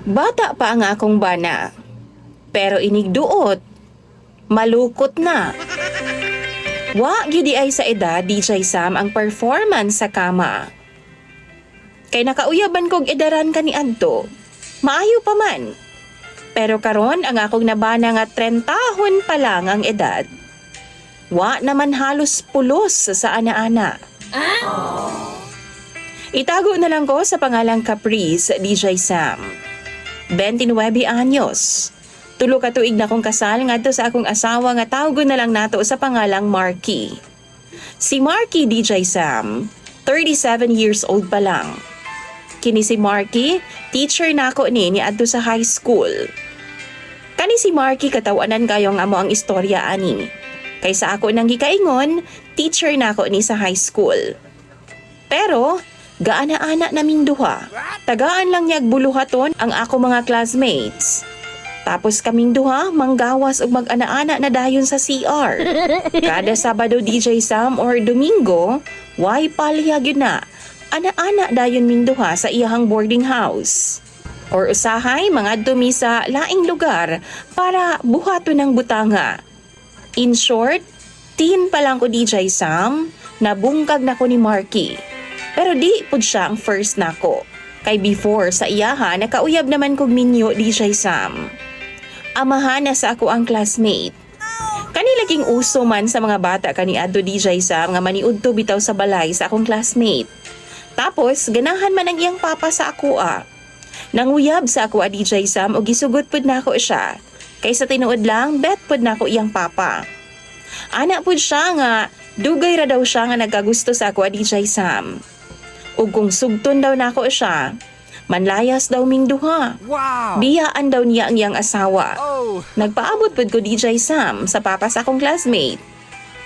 Bata pa ang akong bana, pero inigduot, malukot na. Wa gyud ay sa edad DJ Sam ang performance sa kama. Kay nakauyaban kog edaran kaniadto, maayo pa man. Pero karon ang akong nabana nga 30 tahon pa lang ang edad. Wa naman halos pulos sa ana-ana. Itago na lang ko sa pangalang Caprice DJ Sam. 29 anyos. Tulo ka tuig na kong kasal ngadto sa akong asawa nga tawgon na lang nato sa pangalang Marky. Si Marky DJ Sam, 37 years old pa lang. Kini si Marky, teacher nako ni adto sa high school. Kani si Marky katawanan kayo nga amo ang istorya ani. Kaysa ako nang gikaingon, teacher nako ni sa high school. Pero gaana-ana naming duha. Tagaan lang niyag buluhaton ang ako mga classmates. Tapos kaming duha manggawas og mag-ana-ana na dayon sa CR. Kada Sabado DJ Sam or Domingo, why palya gyud na. Ana-ana dayon ming duha sa iyahang boarding house. Or usahay mga dumi sa laing lugar para buhaton ng butanga. In short, teen pa lang ko DJ Sam, nabungkag na ko ni Marky. Pero di pud siya ang first nako. Kay before sa iyaha, nakauyab naman kog minyo DJ Sam. Amahan na sa ako ang classmate. Kanilaging uso man sa mga bata kaniadto DJ Sam nga maniudto bitaw sa balay sa akong classmate. Tapos ganahan man ang iyang papa sa ako . Nanguyab sa ako DJ Sam o gisugot pud nako siya. Kaysa tinuod lang, bet pud nako iyang papa. Ana pud siya nga, dugay ra daw siya nga nagagusto sa ako DJ Sam. Ug kung sugton daw nako siya, manlayas daw ming duha. Wow! Biyaan daw niya ang iyang asawa. Oh! Nagpaabot pud ko DJ Sam sa papa sa akong classmate.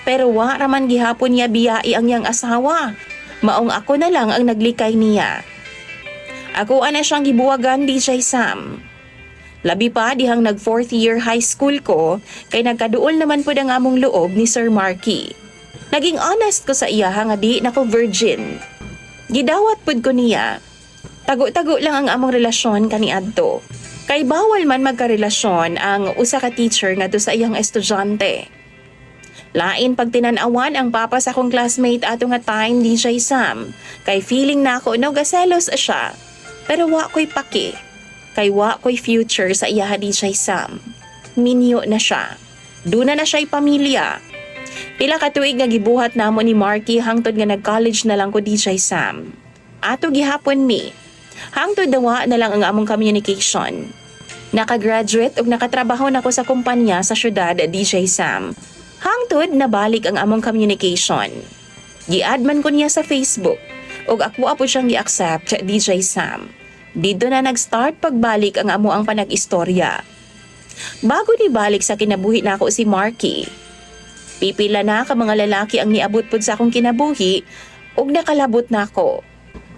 Pero wa raman gihapon niya biyai ang iyang asawa. Maong ako na lang ang naglikay niya. Ako ana siyang gibuwagan DJ Sam. Labi pa dihang nag 4th year high school ko kay nagkaduol naman pud ang among loob ni Sir Marky. Naging honest ko sa iya nga di nako virgin. Gidawat pud ko niya. Tago-tago lang ang among relasyon kaniadto. Kay bawal man magkarelasyon ang usa ka teacher ngadto sa iyang estudyante. Lain pag tinan-awan ang papa sa akong classmate ato nga time DJ Sam. Kay feeling na ako no gaselos siya. Pero wa ko'y paki. Kay wa ko'y future sa iya DJ Sam. Minyo na siya. Duna na siya'y pamilya. Pila ka tuig nga gibuhat namo ni Marky hangtod nga nag-college na lang ko DJ Sam. Ato gihapon mi. Hangtod dawa na lang ang among communication. Nakagraduate ug nakatrabaho na ko sa kumpanya sa syudad DJ Sam. Hangtod nabalik ang among communication. Gi-add man ko niya sa Facebook ug ako apo siyang gi-accept DJ Sam. Dito na nag-start pagbalik ang amo ang panag-istorya. Bago ni balik sa kinabuhi na ako si Marky, pipila na ka mga lalaki ang niabot pud sa akong kinabuhi ug nakalabot na ako.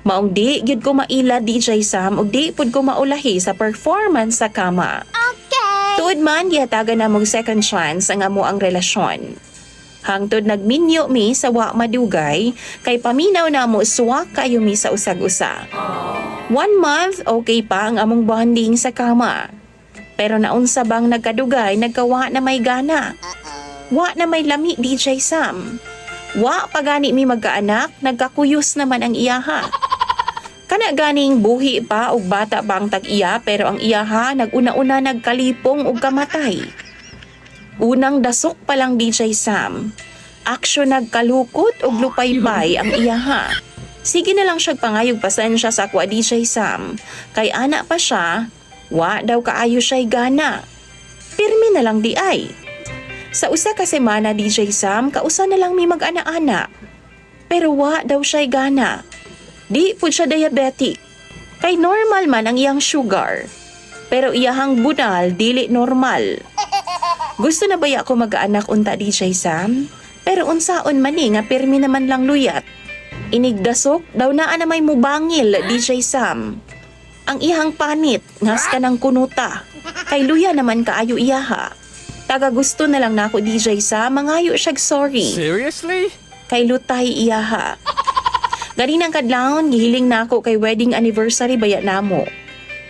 Maong di gyud ko maila DJ Sam ug di pud ko maulahi sa performance sa kama. Okay! Tuod man gihatagan namong second chance ang amo ang relasyon. Hangtod nagminyo mi sa wa madugay kay paminaw na mo suwak kayo mi sa usag-usa. 1 month okay pa ang among bonding sa kama. Pero naunsa bang nagkadugay nagkawa na may gana. Wa na may lami DJ Sam. Wa pagani mi magkaanak nagkakuyos naman ang iyaha. Kana ganing buhi pa og bata pa ang tag-iya pero ang iyaha naguna-una nagkalipong og kamatay. Unang dasok pa lang DJ Sam. Aksyon nagkalukot og lupay-bay ang iyaha. Sige na lang siyag pangayog pasensya sa akwa DJ Sam. Kay ana pa siya, wa daw kaayo siya'y gana. Pirmi na lang di ay. Sa usa ka semana DJ Sam, kausa na lang mi mag-ana-ana. Pero wa daw siya'y gana. Di pud siya diabetic. Kay normal man ang iyang sugar. Pero iyahang bunal dili normal. Gusto na baya ako mag-anak unta DJ Sam? Pero unsaon man ni nga pirmi naman lang luyat. Inigdasok daw naa na may mubangil DJ Sam. Ang ihang panit ngas ka ng kunuta. Kay luya naman kaayo iyaha. Taga gusto na lang nako DJ Sam mangayo siyag sorry. Seriously? Kay lutay iyaha. Ganinang kadlawon gihiling nako kay wedding anniversary baya namo.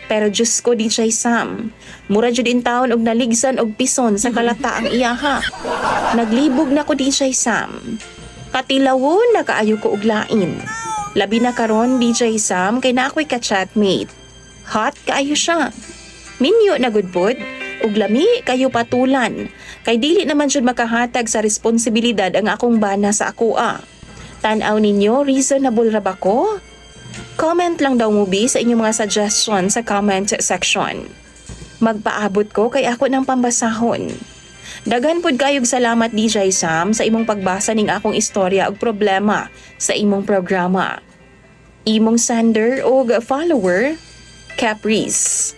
Pero Diyos ko, DJ Sam, mura jud in taon og naligsan og pison sa kalata ang iyaha. Naglibog na ko, DJ Sam. Katilawon na kaayo ko og lain. Labi na karon, DJ Sam, kay na ako'y ka-chatmate. Hot kaayo siya. Minyo na good pod, ug lami kayo patulan. Kay dili naman jud makahatag sa responsibilidad ang akong bana sa akoa. Tan-aw ninyo, reasonable ra ba ko? Comment lang daw mo bi sa inyong mga suggestion sa comment section. Magpaabot ko kay ako ng pambasahon. Daghan pud kayog salamat, DJ Sam, sa imong pagbasa ning akong istorya ug problema sa imong programa. Imong sender o follower, Caprice.